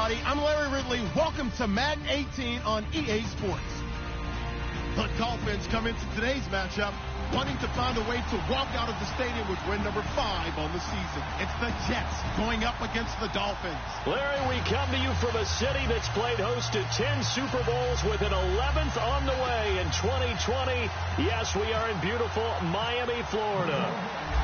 everybody. I'm Larry Ridley. Welcome to Madden 18 on EA Sports. The Dolphins come into today's matchup wanting to find a way to walk out of the stadium with win number 5 on the season. It's the Jets going up against the Dolphins. Larry, we come to you from a city that's played host to 10 Super Bowls with an 11th on the way in 2020. Yes, we are in beautiful Miami, Florida.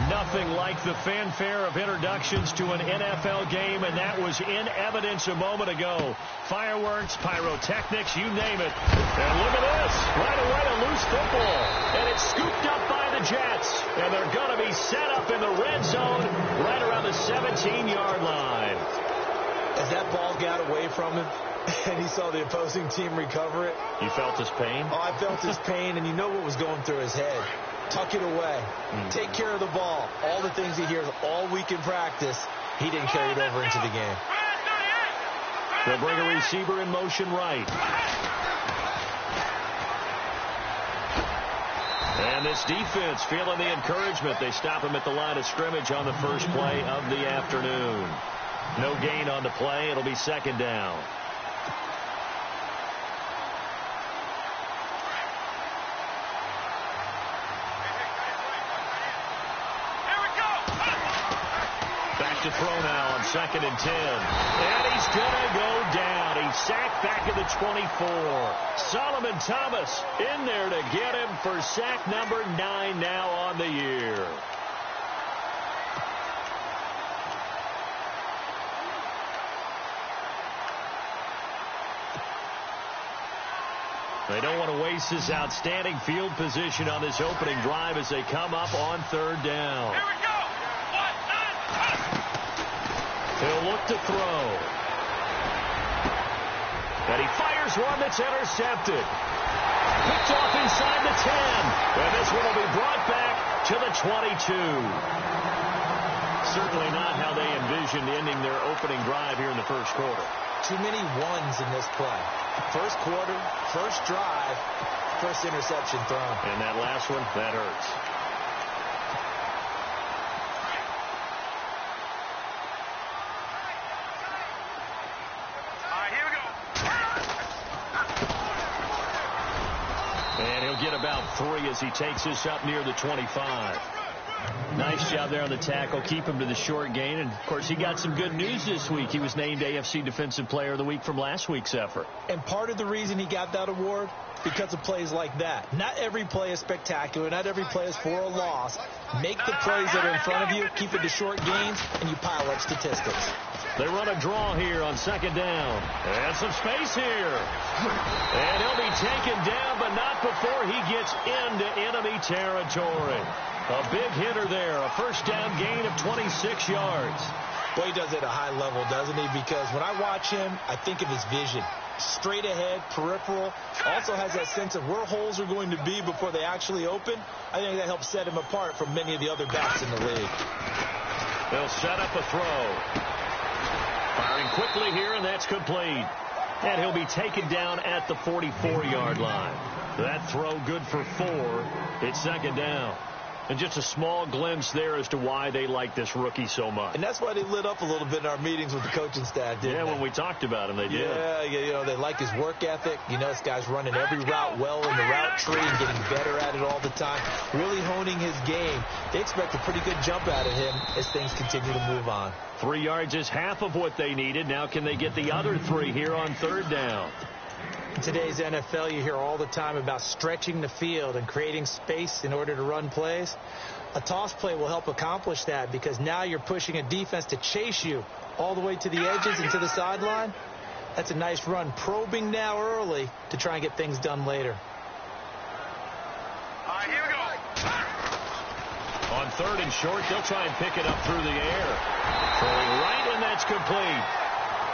Nothing like the fanfare of introductions to an NFL game, and that was in evidence a moment ago. Fireworks, pyrotechnics, you name it. And look at this. Right away, a loose football. And it's scooped up by the Jets. And they're going to be set up in the red zone right around the 17-yard line. As that ball got away from him, and he saw the opposing team recover it. You felt his pain? Oh, I felt his pain, and you know what was going through his head. Tuck it away. Take care of the ball. All the things he hears all week in practice, he didn't carry it over into the game. They'll bring a receiver in motion right. And this defense feeling the encouragement. They stop him at the line of scrimmage on the first play of the afternoon. No gain on the play. It'll be second down. To throw now on 2nd and 10. And he's going to go down. He's sacked back at the 24. Solomon Thomas in there to get him for sack number 9 now on the year. They don't want to waste this outstanding field position on this opening drive as they come up on 3rd down. Here we go. He'll look to throw. And he fires one that's intercepted. Picked off inside the 10. And this one will be brought back to the 22. Certainly not how they envisioned ending their opening drive here in the first quarter. Too many ones in this play. First quarter, first drive, first interception thrown. And that last one, that hurts. Get about 3 as he takes this up near the 25. Nice job there on the tackle. Keep him to the short gain. And, of course, he got some good news this week. He was named AFC Defensive Player of the Week from last week's effort. And part of the reason he got that award, because of plays like that. Not every play is spectacular. Not every play is for a loss. Make the plays that are in front of you, keep it to short gains, and you pile up statistics. They run a draw here on 2nd down. And some space here. And he'll be taken down, but not before he gets into enemy territory. A big hitter there. A first down gain of 26 yards. Well, he does it at a high level, doesn't he? Because when I watch him, I think of his vision. Straight ahead, peripheral. Also has that sense of where holes are going to be before they actually open. I think that helps set him apart from many of the other backs in the league. They'll set up a throw. Firing quickly here, and that's complete. And he'll be taken down at the 44-yard line. That throw good for 4. It's 2nd down. And just a small glimpse there as to why they like this rookie so much. And that's why they lit up a little bit in our meetings with the coaching staff, didn't they? When we talked about him, they did. Yeah, you know, they like his work ethic. You know, this guy's running every route well in the route tree and getting better at it all the time. Really honing his game. They expect a pretty good jump out of him as things continue to move on. 3 yards is half of what they needed. Now can they get the other 3 here on 3rd down? In today's NFL, you hear all the time about stretching the field and creating space in order to run plays. A toss play will help accomplish that because now you're pushing a defense to chase you all the way to the edges and to the sideline. That's a nice run. Probing now early to try and get things done later. Here we go. On 3rd and short, they'll try and pick it up through the air. Throwing right, and that's complete.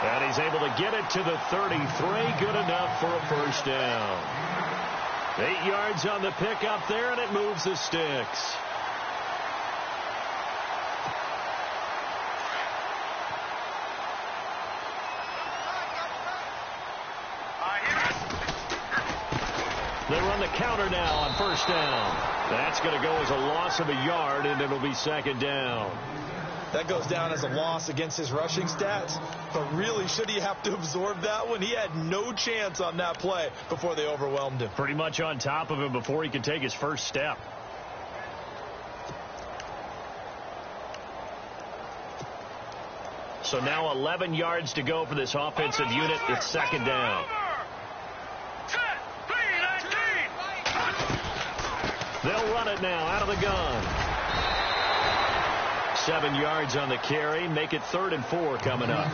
And he's able to get it to the 33. Good enough for a first down. 8 yards on the pickup there, and it moves the sticks. They run the counter now on first down. That's going to go as a loss of a yard, and it'll be 2nd down. That goes down as a loss against his rushing stats. But really, should he have to absorb that one? He had no chance on that play before they overwhelmed him. Pretty much on top of him before he could take his first step. So now 11 yards to go for this offensive unit. It's second down. They'll run it now out of the gun. 7 yards on the carry. Make it 3rd and 4 coming up.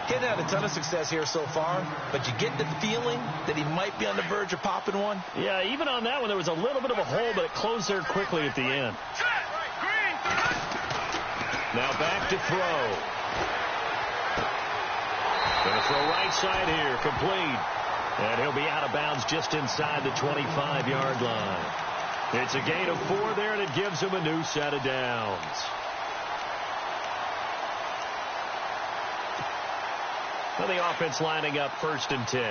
He hasn't had a ton of success here so far, but you get the feeling that he might be on the verge of popping one. Yeah, even on that one, there was a little bit of a hole, but it closed there quickly at the end. Now back to throw. Going to throw right side here, complete. And he'll be out of bounds just inside the 25-yard line. It's a gain of 4 there, and it gives him a new set of downs. Well, the offense lining up 1st and 10.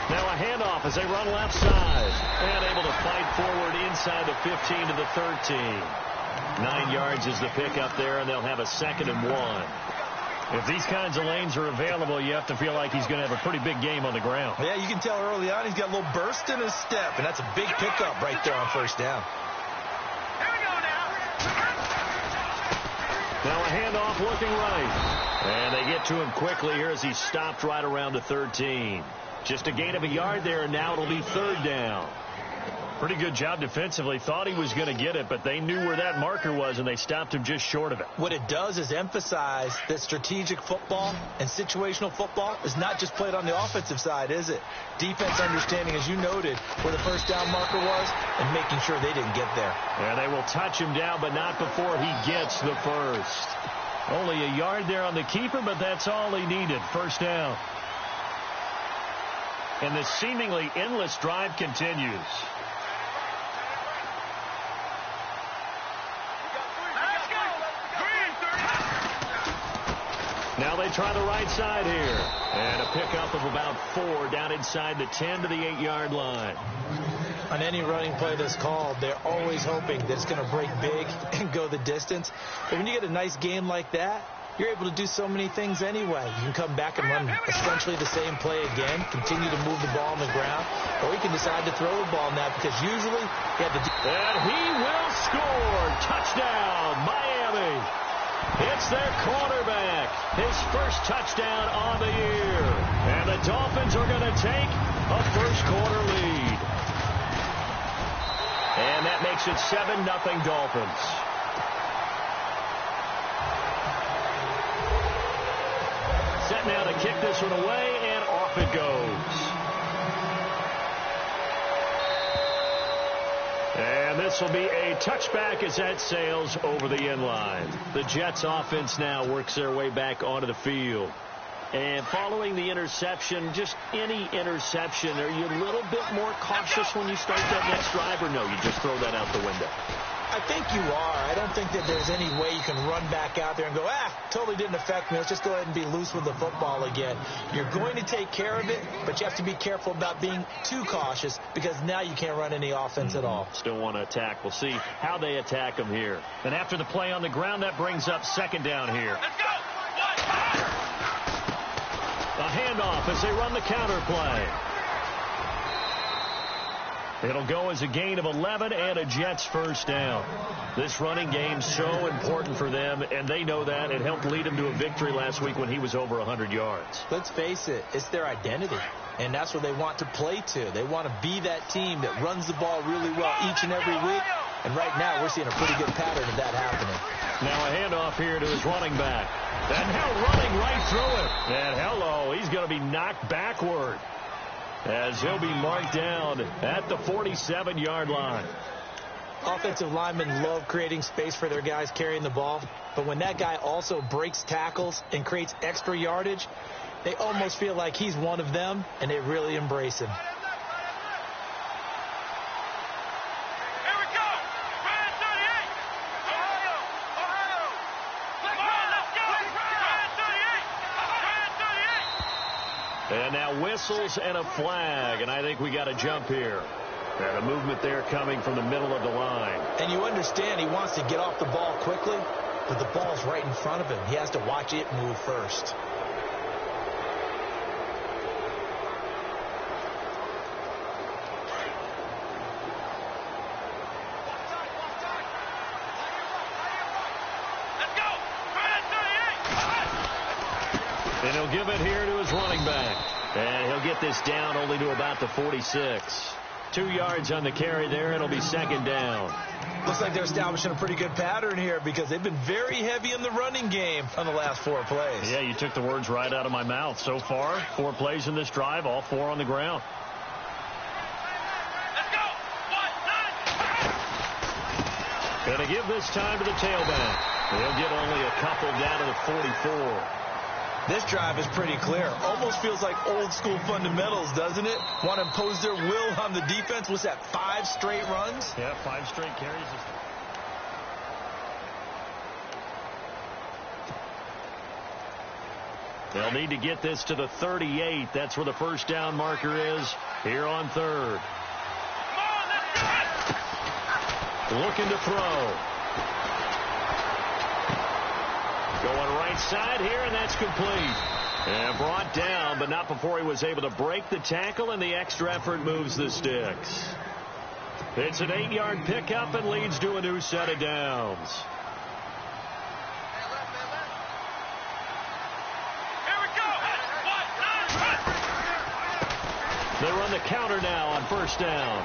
Now a handoff as they run left side. And able to fight forward inside the 15 to the 13. 9 yards is the pickup there, and they'll have a 2nd and 1. If these kinds of lanes are available, you have to feel like he's going to have a pretty big game on the ground. Yeah, you can tell early on he's got a little burst in his step, and that's a big pickup right there on 1st down. Now a handoff looking right. And they get to him quickly here as he stopped right around the 13. Just a gain of a yard there, and now it'll be 3rd down. Pretty good job defensively. Thought he was going to get it, but they knew where that marker was, and they stopped him just short of it. What it does is emphasize that strategic football and situational football is not just played on the offensive side, is it? Defense understanding, as you noted, where the 1st down marker was and making sure they didn't get there. And they will touch him down, but not before he gets the 1st. Only a yard there on the keeper, but that's all he needed. 1st down. And the seemingly endless drive continues. Now they try the right side here. And a pickup of about 4 down inside the 10 to the 8-yard line. On any running play that's called, they're always hoping that it's going to break big and go the distance. But when you get a nice game like that, you're able to do so many things anyway. You can come back and run essentially the same play again, continue to move the ball on the ground, or you can decide to throw the ball now because usually you have the... And he will score. Touchdown, Miami. It's their quarterback. His first touchdown on the year. And the Dolphins are going to take a first-quarter lead. And that makes it 7-0 Dolphins. Set now to kick this one away, and off it goes. And this will be a touchback as that sails over the end line. The Jets offense now works their way back onto the field. And following the interception, just any interception, are you a little bit more cautious when you start that next drive, or no, you just throw that out the window? I think you are. I don't think that there's any way you can run back out there and go, totally didn't affect me. Let's just go ahead and be loose with the football again. You're going to take care of it, but you have to be careful about being too cautious because now you can't run any offense at all. Still want to attack. We'll see how they attack them here. And after the play on the ground, that brings up 2nd down here. Let's go. A handoff as they run the counter play. It'll go as a gain of 11 and a Jets first down. This running game so important for them, and they know that. It helped lead them to a victory last week when he was over 100 yards. Let's face it, it's their identity, and that's what they want to play to. They want to be that team that runs the ball really well each and every week, and right now we're seeing a pretty good pattern of that happening. Now a handoff here to his running back. And now running right through it. And hello, he's going to be knocked backward as he'll be marked down at the 47-yard line. Offensive linemen love creating space for their guys carrying the ball, but when that guy also breaks tackles and creates extra yardage, they almost feel like he's one of them, and they really embrace him. And now whistles and a flag, and I think we got a jump here. And a movement there coming from the middle of the line. And you understand he wants to get off the ball quickly, but the ball's right in front of him. He has to watch it move first. And he'll give it here to his running back. And he'll get this down only to about the 46. 2 yards on the carry there. It'll be second down. Looks like they're establishing a pretty good pattern here because they've been very heavy in the running game on the last 4 plays. Yeah, you took the words right out of my mouth. So far, 4 plays in this drive, all 4 on the ground. Let's go. 1, 9. Going to give this time to the tailback. He'll get only a couple down to the 44. This drive is pretty clear. Almost feels like old school fundamentals, doesn't it? Want to impose their will on the defense. What's that, 5 straight runs? Yeah, 5 straight carries. They'll need to get this to the 38. That's where the first down marker is here on third. Looking to throw. Going right side here, and that's complete. And brought down, but not before he was able to break the tackle, and the extra effort moves the sticks. It's an 8-yard pickup and leads to a new set of downs. Here we go. 1, 9. They run the counter now on first down.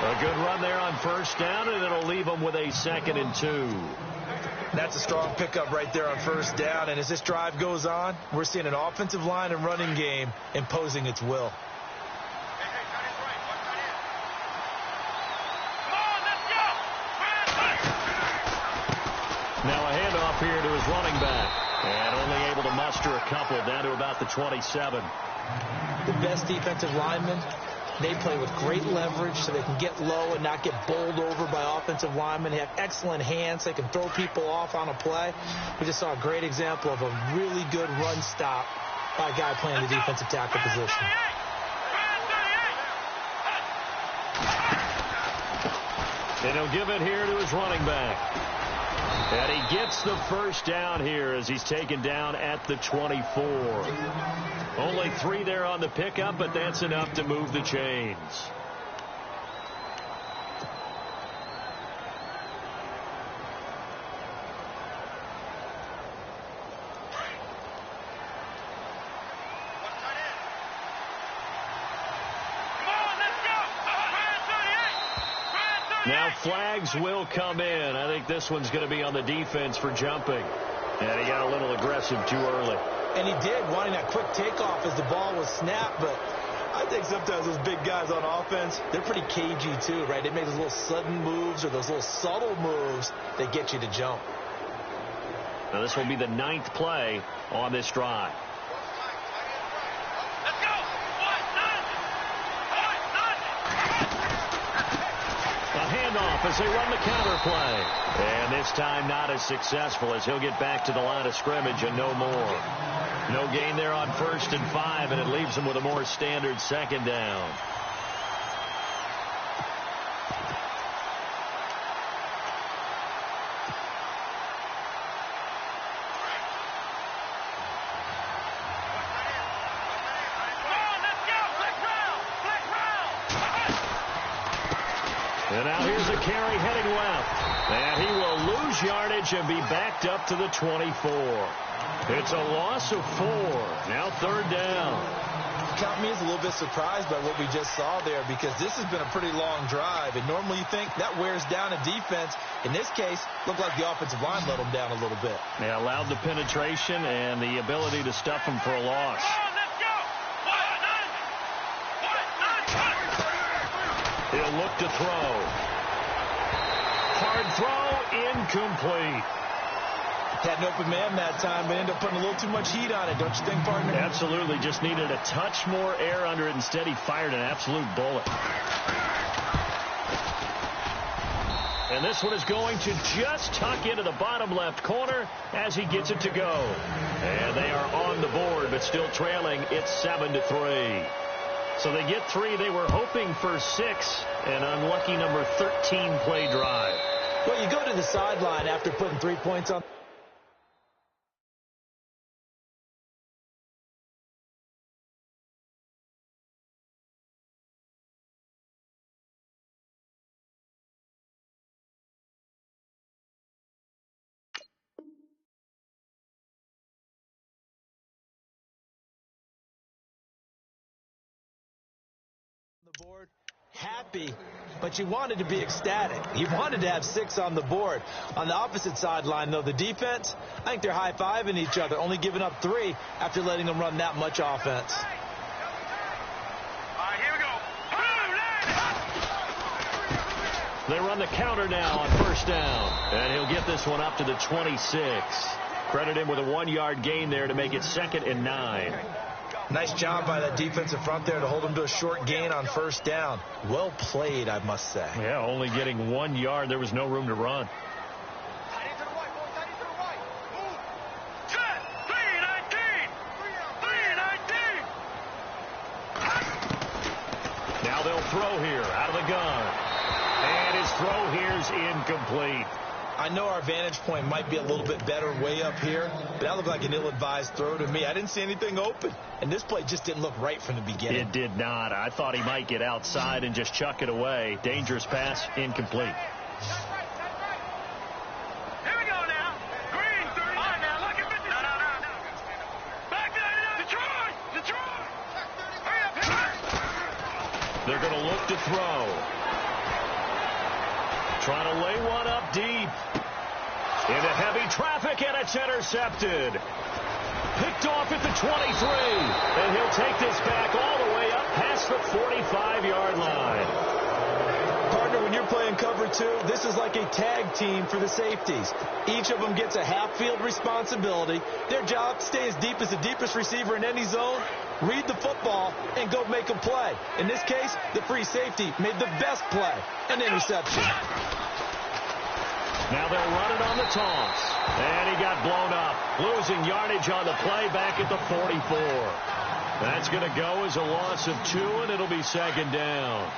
A good run there on first down, and it'll leave them with a 2nd and 2. That's a strong pickup right there on first down. And as this drive goes on, we're seeing an offensive line and running game imposing its will. Now a handoff here to his running back. And only able to muster a couple down to about the 27. The best defensive linemen, they play with great leverage so they can get low and not get bowled over by offensive linemen. They have excellent hands. They can throw people off on a play. We just saw a great example of a really good run stop by a guy playing the defensive tackle position. And he'll give it here to his running back. And he gets the first down here as he's taken down at the 24. Only 3 there on the pickup, but that's enough to move the chains. Now flags will come in. I think this one's going to be on the defense for jumping. And he got a little aggressive too early. And he did, wanting that quick takeoff as the ball was snapped. But I think sometimes those big guys on offense, they're pretty cagey too, right? They make those little sudden moves or those little subtle moves that get you to jump. Now this will be the 9th play on this drive. Handoff as they run the counter play. And this time not as successful as he'll get back to the line of scrimmage and no more. No gain there on 1st and 5, and it leaves him with a more standard 2nd down. And now here's a carry heading left. And he will lose yardage and be backed up to the 24. It's a loss of 4. Now 3rd down. Count me as a little bit surprised by what we just saw there because this has been a pretty long drive. And normally you think that wears down a defense. In this case, looked like the offensive line let them down a little bit. They allowed the penetration and the ability to stuff them for a loss. He'll look to throw. Hard throw, incomplete. Had an open man that time, but ended up putting a little too much heat on it, don't you think, partner? Absolutely. Just needed a touch more air under it. Instead, he fired an absolute bullet. And this one is going to just tuck into the bottom left corner as he gets it to go. And they are on the board, but still trailing. It's 7-3. So they get 3. They were hoping for 6. An unlucky number 13 play drive. Well, you go to the sideline after putting 3 points on the board, happy, but you wanted to be ecstatic. You wanted to have 6 on the board. On the opposite sideline, though, the defense, I think they're high-fiving each other, only giving up 3 after letting them run that much offense. All right, here we go. They run the counter now on first down, and he'll get this one up to the 26. Credit him with a 1-yard gain there to make it 2nd and 9. Nice job by that defensive front there to hold them to a short gain on first down. Well played, I must say. Yeah, only getting 1 yard. There was no room to run. Now they'll throw here out of the gun. And his throw here's incomplete. I know our vantage point might be a little bit better way up here, but that looked like an ill-advised throw to me. I didn't see anything open, and this play just didn't look right from the beginning. It did not. I thought he might get outside and just chuck it away. Dangerous pass, incomplete. Here we go now. Green, 30. All right, now, look at this. No. Back there. Detroit. Hurry up. They're going to look to throw. Trying to lay one up deep. Into heavy traffic, and it's intercepted. Picked off at the 23. And he'll take this back all the way up past the 45-yard line. Partner, when you're playing cover 2, this is like a tag team for the safeties. Each of them gets a half-field responsibility. Their job, stay as deep as the deepest receiver in any zone, read the football, and go make a play. In this case, the free safety made the best play, an interception. Now they'll run it on the toss. And he got blown up. Losing yardage on the play back at the 44. That's going to go as a loss of 2, and it'll be 2nd down.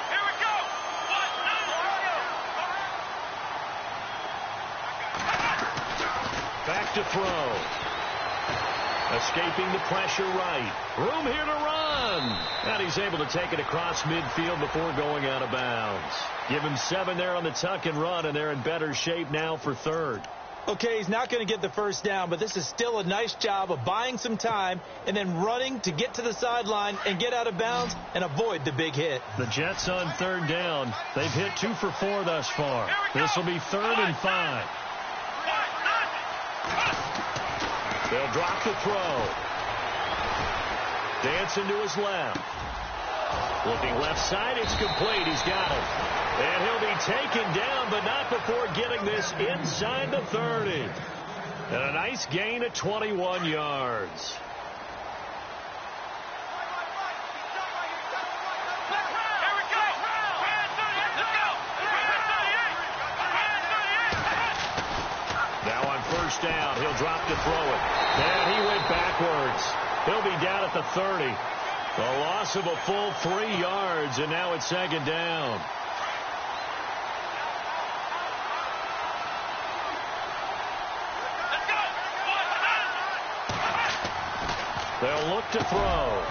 Here we go. Back to throw. Escaping the pressure right. Room here to run. And he's able to take it across midfield before going out of bounds. Give him 7 there on the tuck and run, and they're in better shape now for 3rd. Okay, he's not going to get the first down, but this is still a nice job of buying some time and then running to get to the sideline and get out of bounds and avoid the big hit. The Jets on 3rd down. They've hit 2 for 4 thus far. This will be 3rd and 5. They'll drop the throw. Dancing to his left. Looking left side, it's complete. He's got it. And he'll be taken down, but not before getting this inside the 30. And a nice gain of 21 yards. Now on first down, he'll drop to throw it. And he went backwards. He'll be down at the 30. A loss of a full 3 yards, and now it's 2nd down. They'll look to throw.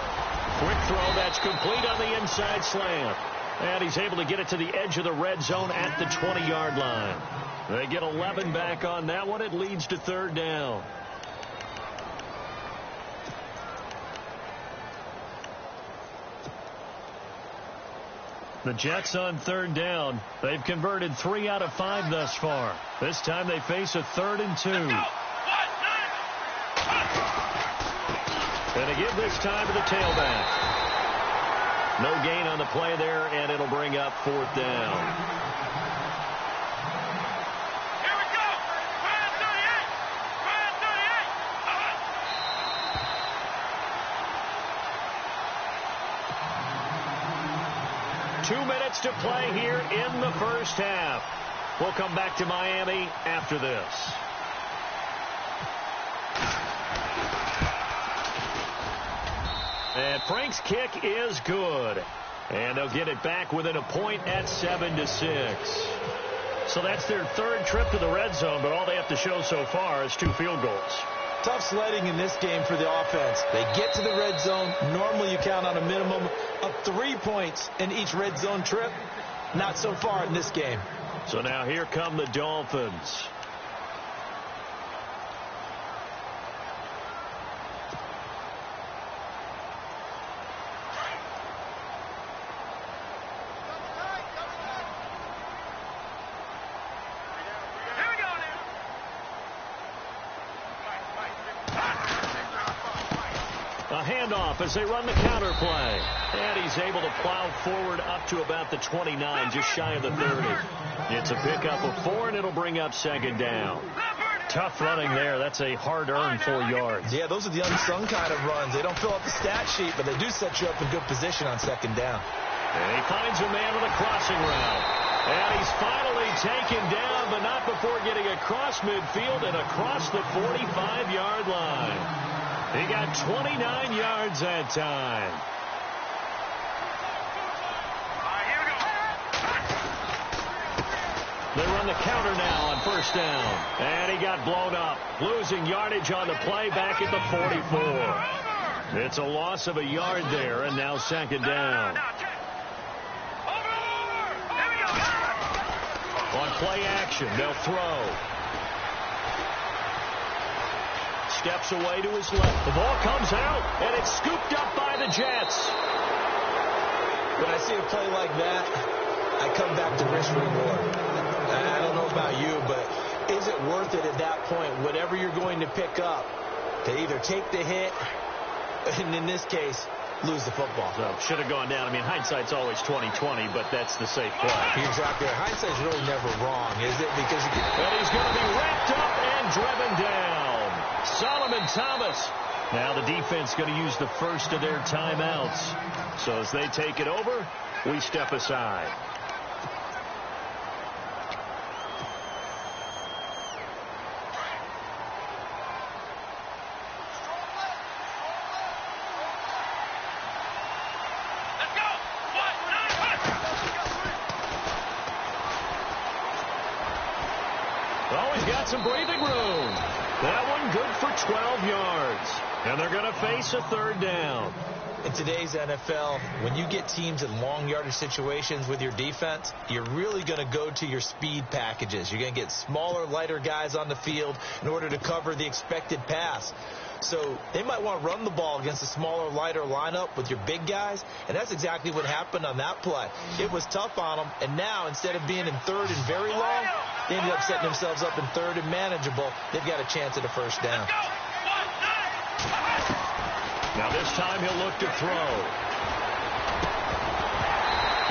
Quick throw that's complete on the inside slant. And he's able to get it to the edge of the red zone at the 20-yard line. They get 11 back on that one. It leads to 3rd down. The Jets on 3rd down. They've converted 3 out of 5 thus far. This time they face a 3rd and 2. And they give this time to the tailback. No gain on the play there, and it'll bring up 4th down. Here we go. 2 minutes to play here in the first half. We'll come back to Miami after this. And Frank's kick is good. And they'll get it back within a point at 7-6. So that's their third trip to the red zone, but all they have to show so far is 2 field goals. Tough sledding in this game for the offense. They get to the red zone. Normally you count on a minimum of 3 points in each red zone trip. Not so far in this game. So now here come the Dolphins. A handoff as they run the counter play. And he's able to plow forward up to about the 29, just shy of the 30. It's a pickup of 4, and it'll bring up 2nd down. Tough running there. That's a hard-earned 4 yards. Yeah, those are the unsung kind of runs. They don't fill up the stat sheet, but they do set you up in good position on 2nd down. And he finds a man with a crossing route. And he's finally taken down, but not before getting across midfield and across the 45-yard line. He got 29 yards that time. They run the counter now on 1st down. And he got blown up. Losing yardage on the play back at the 44. It's a loss of a yard there, and now 2nd down. On play action, they'll throw. Steps away to his left. The ball comes out, and it's scooped up by the Jets. When I see a play like that, I come back to risk reward. I don't know about you, but is it worth it at that point, whatever you're going to pick up, to either take the hit, and in this case, lose the football? So should have gone down. I mean, hindsight's always 20/20, but that's the safe play. You're exactly right. Hindsight's really never wrong, is it? Because you can... And he's going to be wrapped up and driven down. Solomon Thomas. Now the defense going to use the first of their timeouts. So as they take it over, we step aside. Some breathing room. That one good for 12 yards. And they're going to face a 3rd down. In today's NFL, when you get teams in long yardage situations with your defense, you're really going to go to your speed packages. You're going to get smaller, lighter guys on the field in order to cover the expected pass. So they might want to run the ball against a smaller, lighter lineup with your big guys, and that's exactly what happened on that play. It was tough on them, and now instead of being in 3rd and very long, they ended up setting themselves up in 3rd and manageable. They've got a chance at a 1st down. Now this time he'll look to throw.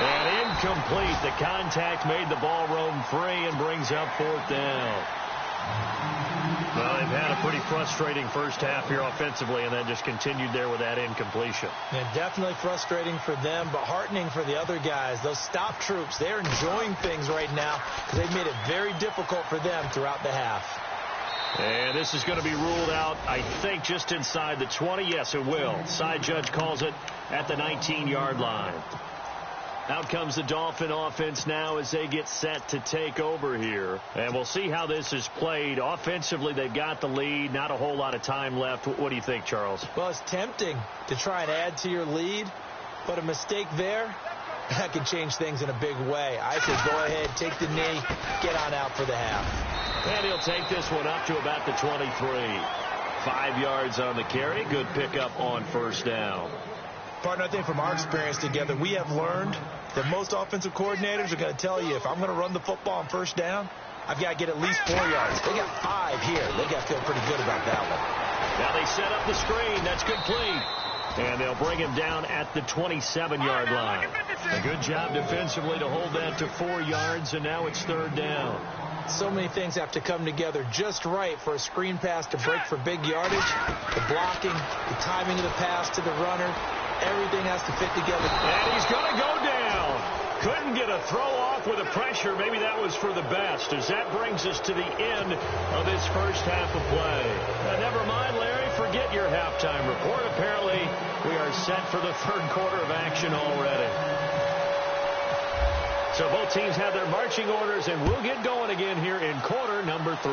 And incomplete. The contact made the ball roam free and brings up 4th down. Well, they've had a pretty frustrating first half here offensively, and then just continued there with that incompletion. Yeah, definitely frustrating for them, but heartening for the other guys. Those stop troops, they're enjoying things right now because they've made it very difficult for them throughout the half. And this is going to be ruled out, I think, just inside the 20. Yes, it will. Side judge calls it at the 19-yard line. Out comes the Dolphin offense now as they get set to take over here. And we'll see how this is played. Offensively, they've got the lead. Not a whole lot of time left. What do you think, Charles? Well, it's tempting to try and add to your lead, but a mistake there, that can change things in a big way. I say go ahead, take the knee, get on out for the half. And he'll take this one up to about the 23. 5 yards on the carry. Good pickup on 1st down. Partner, I think from our experience together, we have learned that most offensive coordinators are going to tell you, if I'm going to run the football on 1st down, I've got to get at least 4 yards. They got 5 here. They got to feel pretty good about that one. Now they set up the screen. That's complete. And they'll bring him down at the 27-yard line. A good job defensively to hold that to 4 yards, and now it's 3rd down. So many things have to come together just right for a screen pass to break for big yardage. The blocking, the timing of the pass to the runner, everything has to fit together. And he's going to go down. Couldn't get a throw off with the pressure. Maybe that was for the best, as that brings us to the end of this first half of play. Never mind, Larry, forget your halftime report. Apparently, we are set for the third quarter of action already. So both teams have their marching orders, and we'll get going again here in quarter number 3.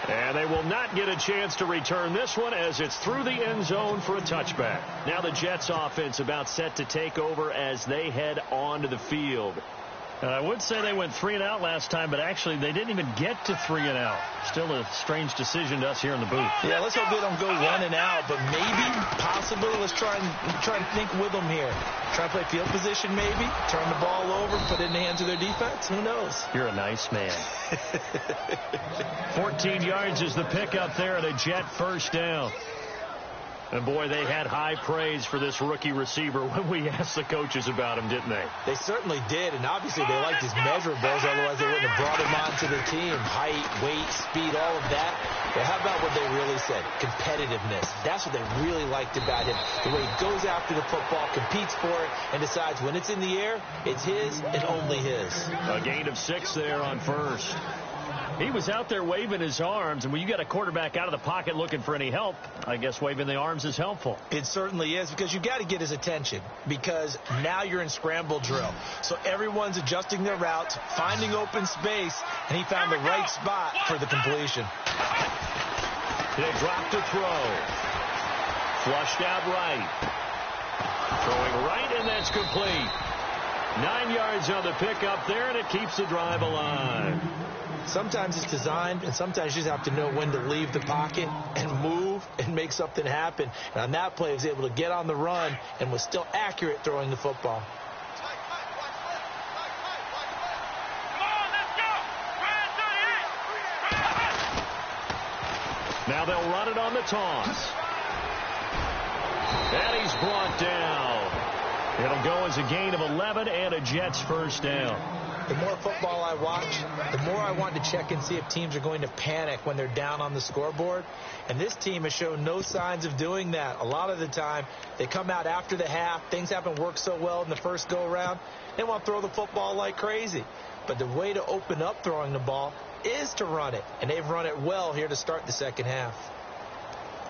And they will not get a chance to return this one, as it's through the end zone for a touchback. Now the Jets offense about set to take over as they head onto the field. I would say they went 3 and out last time, but actually they didn't even get to 3 and out. Still a strange decision to us here in the booth. Yeah, let's hope they don't go 1 and out, but maybe, possibly, let's try and think with them here. Try to play field position maybe, turn the ball over, put it in the hands of their defense. Who knows? You're a nice man. 14 yards is the pickup there at a Jet first down. And, boy, they had high praise for this rookie receiver when we asked the coaches about him, didn't they? They certainly did, and obviously they liked his measurables, otherwise they wouldn't have brought him onto the team. Height, weight, speed, all of that. But how about what they really said? Competitiveness. That's what they really liked about him. The way he goes after the football, competes for it, and decides when it's in the air, it's his and only his. A gain of 6 there on first. He was out there waving his arms, and when you got a quarterback out of the pocket looking for any help, I guess waving the arms is helpful. It certainly is, because you got to get his attention, because now you're in scramble drill. So everyone's adjusting their routes, finding open space, and he found the right spot for the completion. He'll drop to throw. Flushed out right. Throwing right, and that's complete. 9 yards on the pickup there, and it keeps the drive alive. Sometimes it's designed, and sometimes you just have to know when to leave the pocket and move and make something happen. And on that play, he was able to get on the run and was still accurate throwing the football. Now they'll run it on the toss. And he's brought down. It'll go as a gain of 11 and a Jets first down. The more football I watch, the more I want to check and see if teams are going to panic when they're down on the scoreboard. And this team has shown no signs of doing that. A lot of the time, they come out after the half. Things haven't worked so well in the first go-around. They want to throw the football like crazy. But the way to open up throwing the ball is to run it. And they've run it well here to start the second half.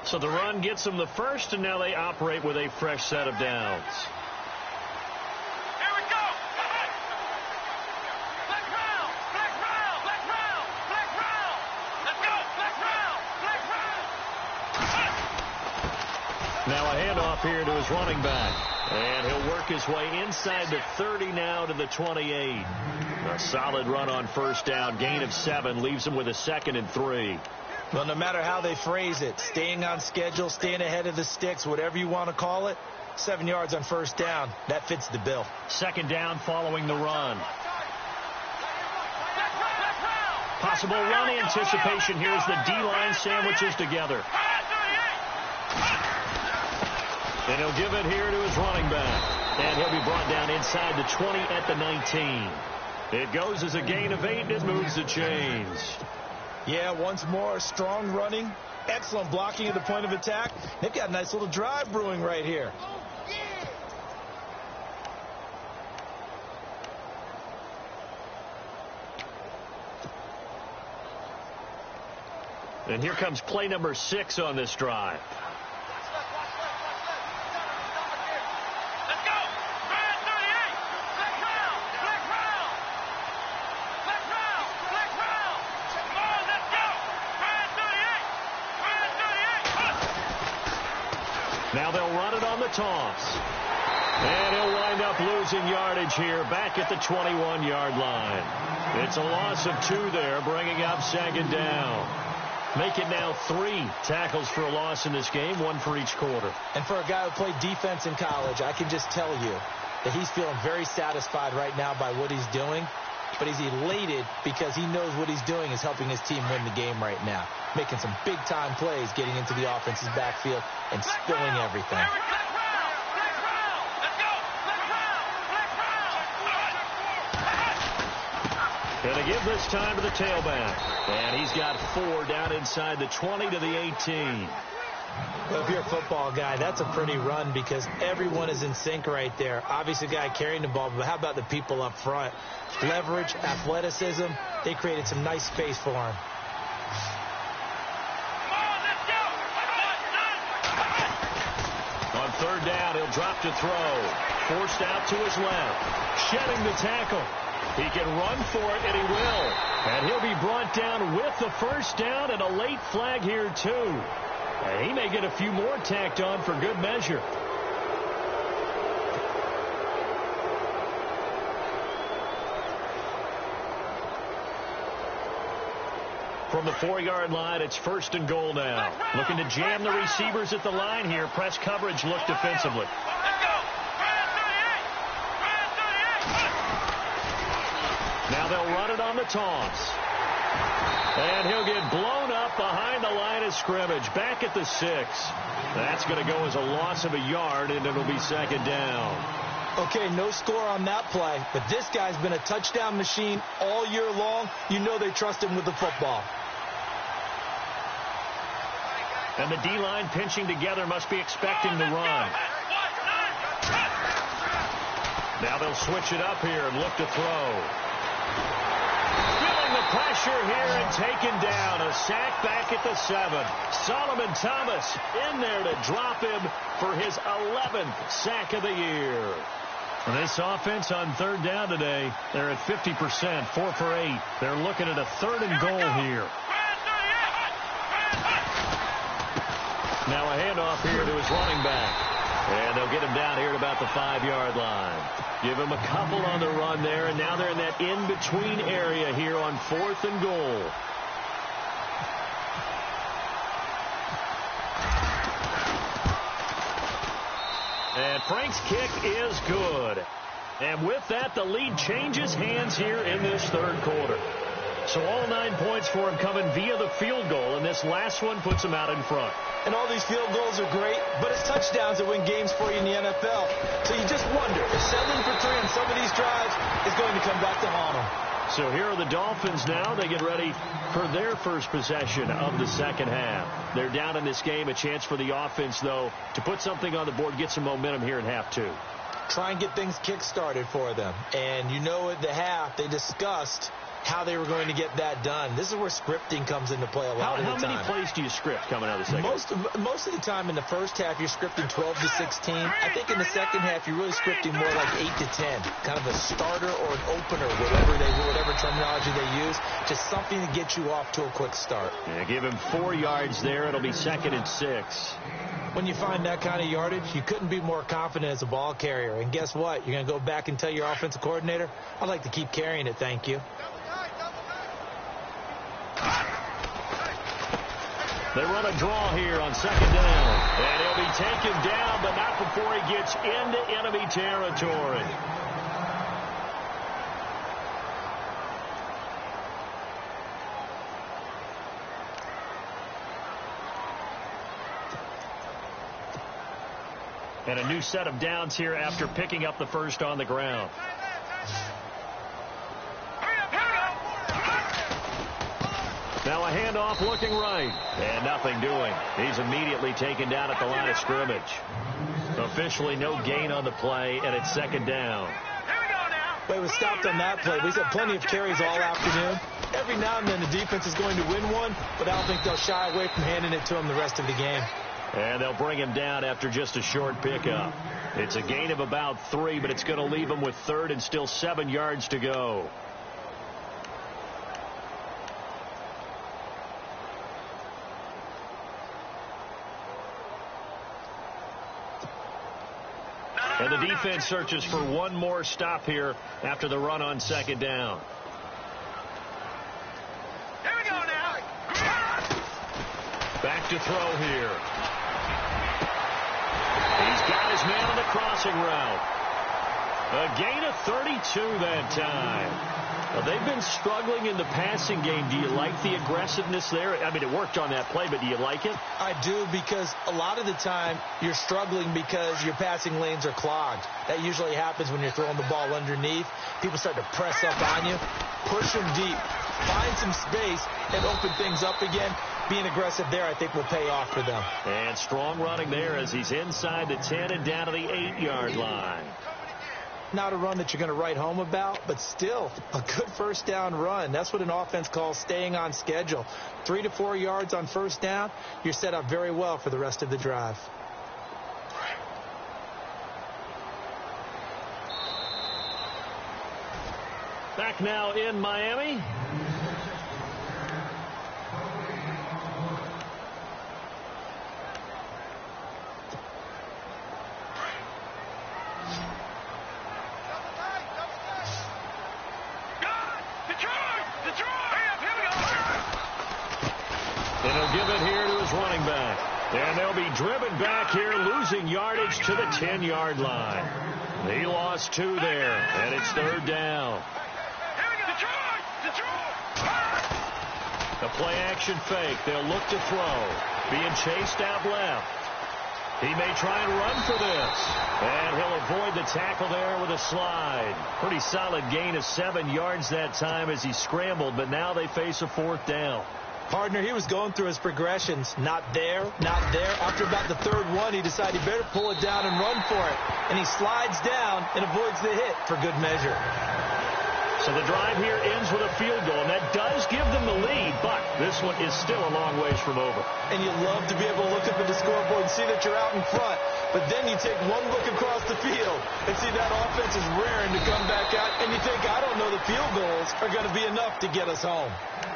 So the run gets them the first, and now they operate with a fresh set of downs. Now a handoff here to his running back. And he'll work his way inside the 30 now to the 28. A solid run on first down. Gain of 7 leaves him with a 2nd and 3. Well, no matter how they phrase it, staying on schedule, staying ahead of the sticks, whatever you want to call it, 7 yards on first down, that fits the bill. 2nd down following the run. Possible run anticipation. Here's the D-line sandwiches together. And he'll give it here to his running back. And he'll be brought down inside the 20 at the 19. It goes as a gain of 8 and it moves the chains. Yeah, once more, strong running, excellent blocking at the point of attack. They've got a nice little drive brewing right here. And here comes play number 6 on this drive. Now they'll run it on the toss. And he'll wind up losing yardage here back at the 21-yard line. It's a loss of 2 there, bringing up 2nd down. Make it now 3 tackles for a loss in this game, 1 for each quarter. And for a guy who played defense in college, I can just tell you that he's feeling very satisfied right now by what he's doing. But he's elated because he knows what he's doing is helping his team win the game right now. Making some big-time plays, getting into the offense's backfield, and spilling everything. Gonna give this time to the tailback. And he's got 4 down inside the 20 to the 18. Well, if you're a football guy, that's a pretty run because everyone is in sync right there. Obviously, the guy carrying the ball, but how about the people up front? Leverage, athleticism, they created some nice space for him. On third down, he'll drop to throw. Forced out to his left. Shedding the tackle. He can run for it, and he will. And he'll be brought down with the first down and a late flag here, too. And he may get a few more tacked on for good measure. From the 4-yard line, it's first and goal now. Looking to jam the receivers at the line here. Press coverage look defensively. Now they'll run it on the toss. And he'll get blown up behind the line of scrimmage. Back at the 6. That's going to go as a loss of a yard, and it'll be second down. Okay, no score on that play, but this guy's been a touchdown machine all year long. You know they trust him with the football. And the D-line pinching together must be expecting the run. Now they'll switch it up here and look to throw. Feeling the pressure here and taken down. A sack back at the 7. Solomon Thomas in there to drop him for his 11th sack of the year. This offense on third down today, they're at 50%, 4 for 8. They're looking at a third and goal here. Now a handoff here to his running back. And they'll get him down here at about the 5-yard line. Give him a couple on the run there, and now they're in that in-between area here on 4th and goal. And Frank's kick is good. And with that, the lead changes hands here in this third quarter. So all 9 points for him coming via the field goal, and this last one puts him out in front. And all these field goals are great, but it's touchdowns that win games for you in the NFL. So you just wonder if settling for 3 on some of these drives is going to come back to haunt them. So here are the Dolphins now. They get ready for their first possession of the second half. They're down in this game. A chance for the offense, though, to put something on the board, get some momentum here in half 2. Try and get things kick-started for them. And you know at the half, they discussed how they were going to get that done. This is where scripting comes into play a lot of the time. How many plays do you script coming out of the second? Most of the time in the first half, you're scripting 12 to 16. I think in the second half, you're really scripting more like 8 to 10. Kind of a starter or an opener, whatever terminology they use. Just something to get you off to a quick start. Yeah, give him 4 yards there. It'll be 2nd and 6. When you find that kind of yardage, you couldn't be more confident as a ball carrier. And guess what? You're going to go back and tell your offensive coordinator, I'd like to keep carrying it, thank you. They run a draw here on 2nd down. And he'll be taken down, but not before he gets into enemy territory. And a new set of downs here after picking up the first on the ground. Now a handoff looking right. And nothing doing. He's immediately taken down at the line of scrimmage. Officially no gain on the play, and it's 2nd down. But it was stopped on that play. We've had plenty of carries all afternoon. Every now and then the defense is going to win one, but I don't think they'll shy away from handing it to him the rest of the game. And they'll bring him down after just a short pickup. It's a gain of about 3, but it's going to leave him with 3rd and still 7 yards to go. And the defense searches for one more stop here after the run on 2nd down. Here we go now. Back to throw here. He's got his man on the crossing route. A gain of 32 that time. Well, they've been struggling in the passing game. Do you like the aggressiveness there? I mean, it worked on that play, but do you like it? I do, because a lot of the time you're struggling because your passing lanes are clogged. That usually happens when you're throwing the ball underneath. People start to press up on you. Push them deep. Find some space and open things up again. being aggressive there, I think, will pay off for them. And strong running there as he's inside the 10 and down to the 8-yard line. Not a run that you're going to write home about, but still a good first down run. That's what an offense calls staying on schedule. 3 to 4 yards on first down, you're set up very well for the rest of the drive. Back now in Miami. And he'll give it here to his running back. And they'll be driven back here, losing yardage to the 10-yard line. He lost 2 there, and it's third down. The play-action fake. They'll look to throw. Being chased out left. He may try and run for this. And he'll avoid the tackle there with a slide. Pretty solid gain of 7 yards that time as he scrambled, but now they face a 4th down. Partner, he was going through his progressions. Not there, not there. After about the 3rd one, he decided he better pull it down and run for it. And he slides down and avoids the hit for good measure. So the drive here ends with a field goal, and that does give them the lead, but this one is still a long ways from over. And you love to be able to look up at the scoreboard and see that you're out in front, but then you take one look across the field and see that offense is raring to come back out, and you think, I don't know, the field goals are going to be enough to get us home.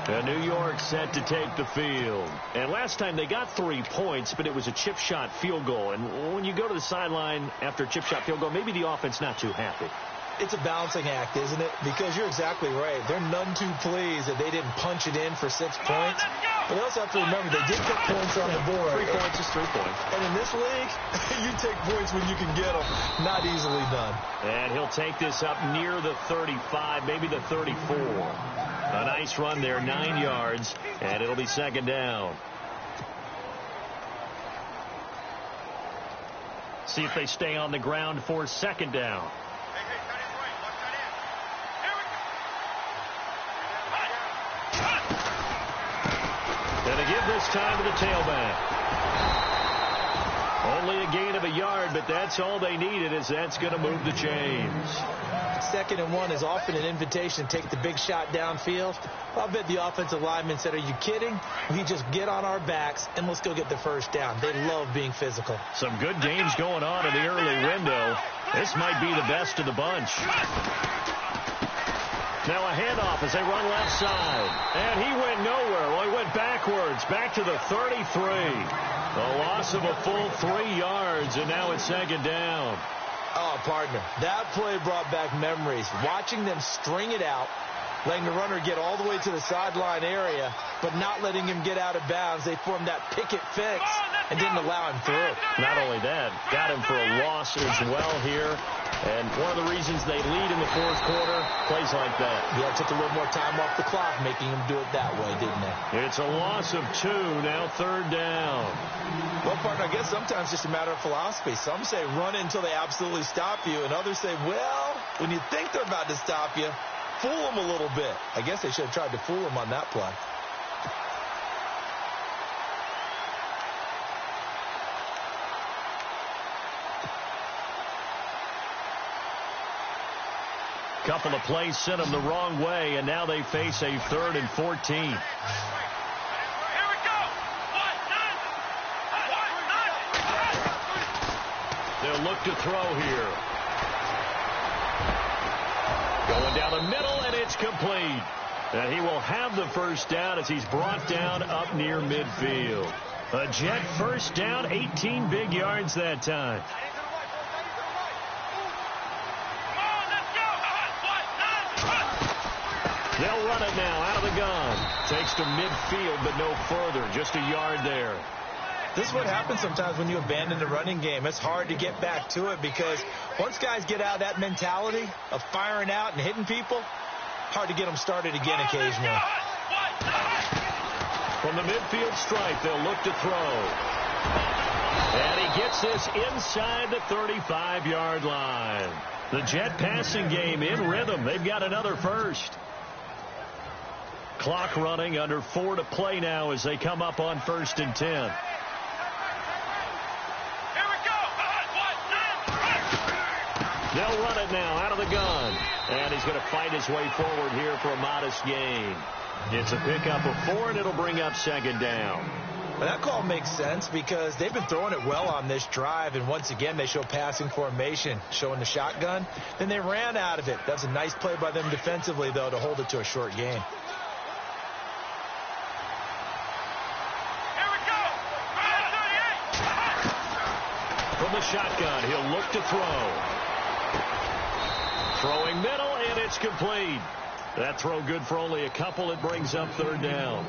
And New York set to take the field. And last time they got 3 points, but it was a chip shot field goal. And when you go to the sideline after a chip shot field goal, maybe the offense not too happy. It's a balancing act, isn't it? Because you're exactly right. They're none too pleased that they didn't punch it in for 6 points. But they also have to remember they did get points on the board. 3 points is 3 points. And in this league, you take points when you can get them. Not easily done. And he'll take this up near the 35, maybe the 34. A nice run there, 9 yards, and it'll be 2nd down. See if they stay on the ground for 2nd down. And to give this time to the tailback. Only a gain of a yard, but that's all they needed, as that's going to move the chains. 2nd and 1 is often an invitation to take the big shot downfield. I'll bet the offensive lineman said, are you kidding? We just get on our backs and let's go get the first down. They love being physical. Some good games going on in the early window. This might be the best of the bunch. Now a handoff as they run left side. And he went nowhere. Well, he went backwards, back to the 33. A loss of a full 3 yards, and now it's 2nd down. Oh, partner, that play brought back memories. Watching them string it out, letting the runner get all the way to the sideline area, but not letting him get out of bounds. They formed that picket fence and didn't allow him through. Not only that, got him for a loss as well here. And one of the reasons they lead in the 4th quarter, plays like that. Yeah, it took a little more time off the clock, making them do it that way, didn't it? It's a loss of 2, now 3rd down. Well, partner, I guess sometimes it's just a matter of philosophy. Some say run until they absolutely stop you, and others say, well, when you think they're about to stop you, fool them a little bit. I guess they should have tried to fool them on that play. Couple of plays sent them the wrong way, and now they face a 3rd and 14. Here we go. They'll look to throw here. Going down the middle, and it's complete. And he will have the first down as he's brought down up near midfield. A Jet first down, 18 big yards that time. They'll run it now out of the gun. Takes to midfield, but no further. Just a yard there. This is what happens sometimes when you abandon the running game. It's hard to get back to it because once guys get out of that mentality of firing out and hitting people, hard to get them started again occasionally. From the midfield stripe, they'll look to throw. And he gets this inside the 35-yard line. The Jet passing game in rhythm. They've got another first. Clock running, under 4 to play now as they come up on 1st and 10. Here we go. They'll run it now out of the gun. And he's going to fight his way forward here for a modest gain. It's a pickup of 4, and it'll bring up 2nd down. Well, that call makes sense because they've been throwing it well on this drive, and once again they show passing formation, showing the shotgun. Then they ran out of it. That's a nice play by them defensively, though, to hold it to a short gain. From the shotgun, he'll look to throw. Throwing middle, and it's complete. That throw good for only a couple. It brings up 3rd down.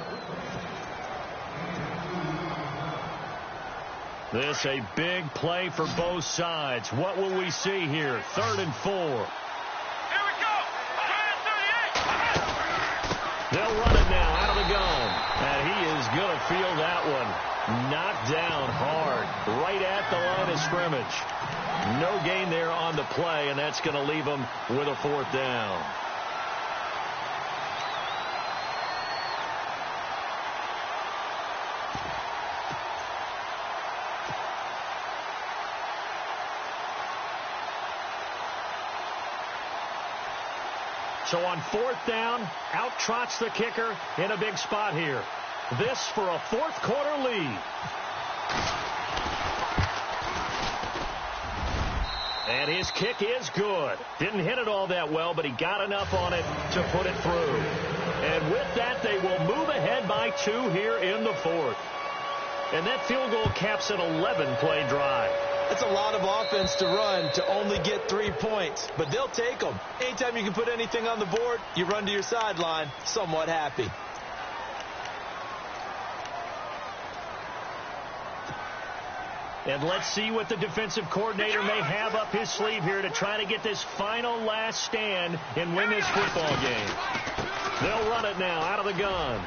This a big play for both sides. What will we see here? 3rd and 4. Here we go. They'll run it now out of the gun. And he is going to feel that one. Knocked down hard, right at the line of scrimmage. No gain there on the play, and that's going to leave him with a 4th down. So on 4th down, out trots the kicker in a big spot here. This for a 4th quarter lead. And his kick is good. Didn't hit it all that well, but he got enough on it to put it through. And with that, they will move ahead by 2 here in the 4th. And that field goal caps an 11-play drive. That's a lot of offense to run to only get 3 points, but they'll take them. Anytime you can put anything on the board, you run to your sideline somewhat happy. And let's see what the defensive coordinator may have up his sleeve here to try to get this final last stand and win this football game. They'll run it now out of the gun.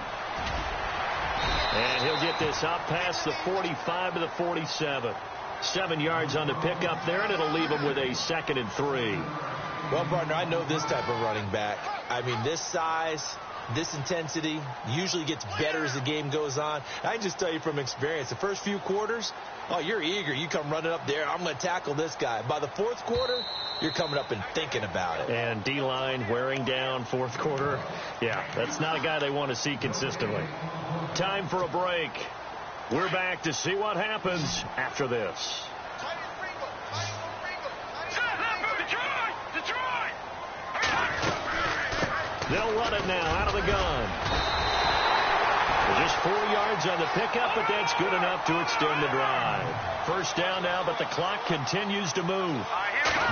And he'll get this up past the 45 to the 47. 7 yards on the pickup there, and it'll leave him with a 2nd and 3. Well, partner, I know this type of running back. I mean, this size, this intensity usually gets better as the game goes on. I can just tell you from experience, the first few quarters, oh, you're eager. You come running up there, I'm going to tackle this guy. By the 4th quarter, you're coming up and thinking about it. And D-line wearing down 4th quarter. Yeah, that's not a guy they want to see consistently. Time for a break. We're back to see what happens after this. They'll run it now out of the gun. Just 4 yards on the pickup, but that's good enough to extend the drive. 1st down now, but the clock continues to move.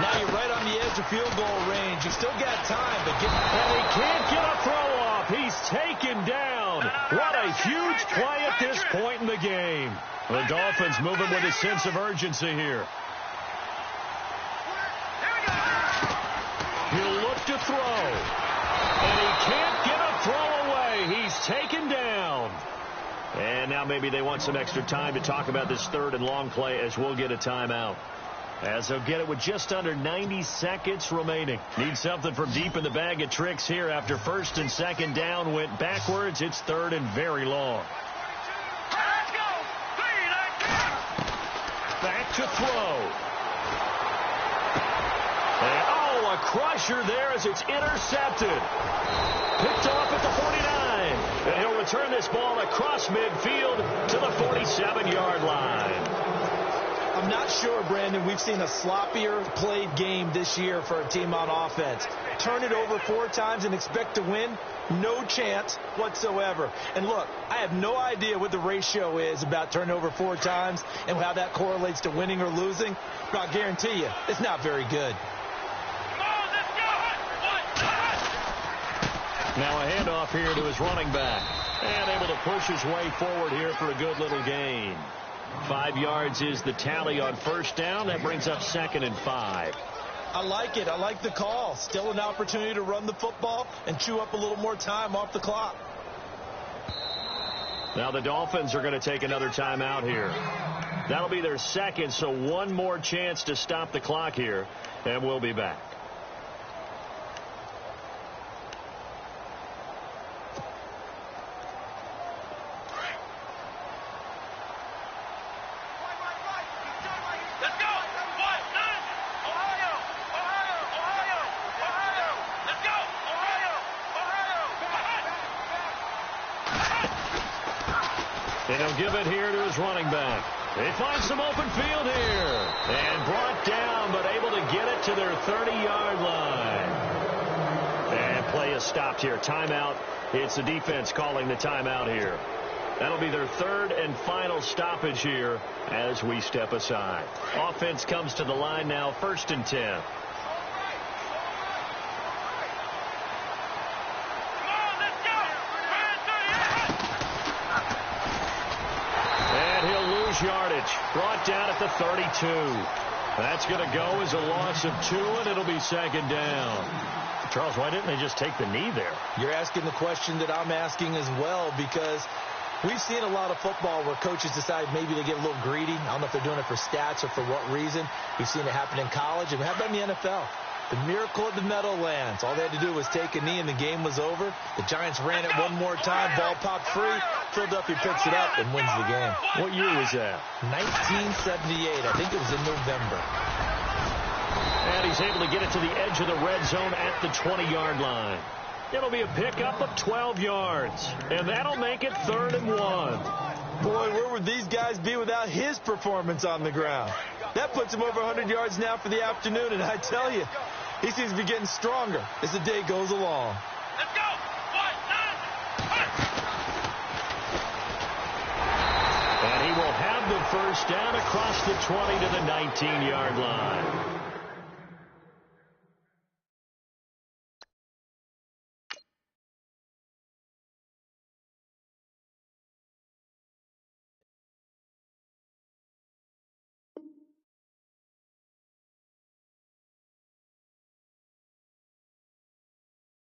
Now you're right on the edge of field goal range. You still got time, but and he can't get a throw off. He's taken down. What a huge play at this point in the game. The Dolphins moving with a sense of urgency here. He'll look to throw. And he can't get a throw away. He's taken down. And now maybe they want some extra time to talk about this 3rd and long play as we'll get a timeout. As they'll get it with just under 90 seconds remaining. Need something from deep in the bag of tricks here after 1st and 2nd down went backwards. It's 3rd and very long. Back to throw. And, oh, a crusher there as it's intercepted. Picked off at the 49. And he'll return this ball across midfield to the 47-yard line. I'm not sure, Brandon, we've seen a sloppier played game this year for a team on offense. Turn it over 4 times and expect to win? No chance whatsoever. And look, I have no idea what the ratio is about turning over 4 times and how that correlates to winning or losing, but I'll guarantee you, it's not very good. Now a handoff here to his running back. And able to push his way forward here for a good little gain. 5 yards is the tally on 1st down. That brings up 2nd and 5. I like it. I like the call. Still an opportunity to run the football and chew up a little more time off the clock. Now the Dolphins are going to take another timeout here. That'll be their 2nd, so 1 more chance to stop the clock here, and we'll be back. Let's go. What? None. Ohio. Ohio. Ohio. Ohio. Let's go. Ohio. Ohio. And he'll give it here to his running back. They find some open field here. And brought down, but able to get it to their 30-yard line. And play is stopped here. Timeout. It's the defense calling the timeout here. That'll be their third and final stoppage here as we step aside. Offense comes to the line now, 1st and 10. Come on, let's go. And he'll lose yardage. Brought down at the 32. That's going to go as a loss of 2, and it'll be 2nd down. Charles, why didn't they just take the knee there? You're asking the question that I'm asking as well, because we've seen a lot of football where coaches decide maybe they get a little greedy. I don't know if they're doing it for stats or for what reason. We've seen it happen in college, and how about in the NFL? The miracle of the Meadowlands. All they had to do was take a knee, and the game was over. The Giants ran it one more time. Ball popped free. Philadelphia picks it up and wins the game. What year was that? 1978. I think it was in November. And he's able to get it to the edge of the red zone at the 20-yard line. It'll be a pickup of 12 yards. And that'll make it 3rd and 1. Boy, where would these guys be without his performance on the ground? That puts him over 100 yards now for the afternoon, and I tell you, he seems to be getting stronger as the day goes along. Let's go. What? None. And he will have the first down across the 20 to the 19-yard line.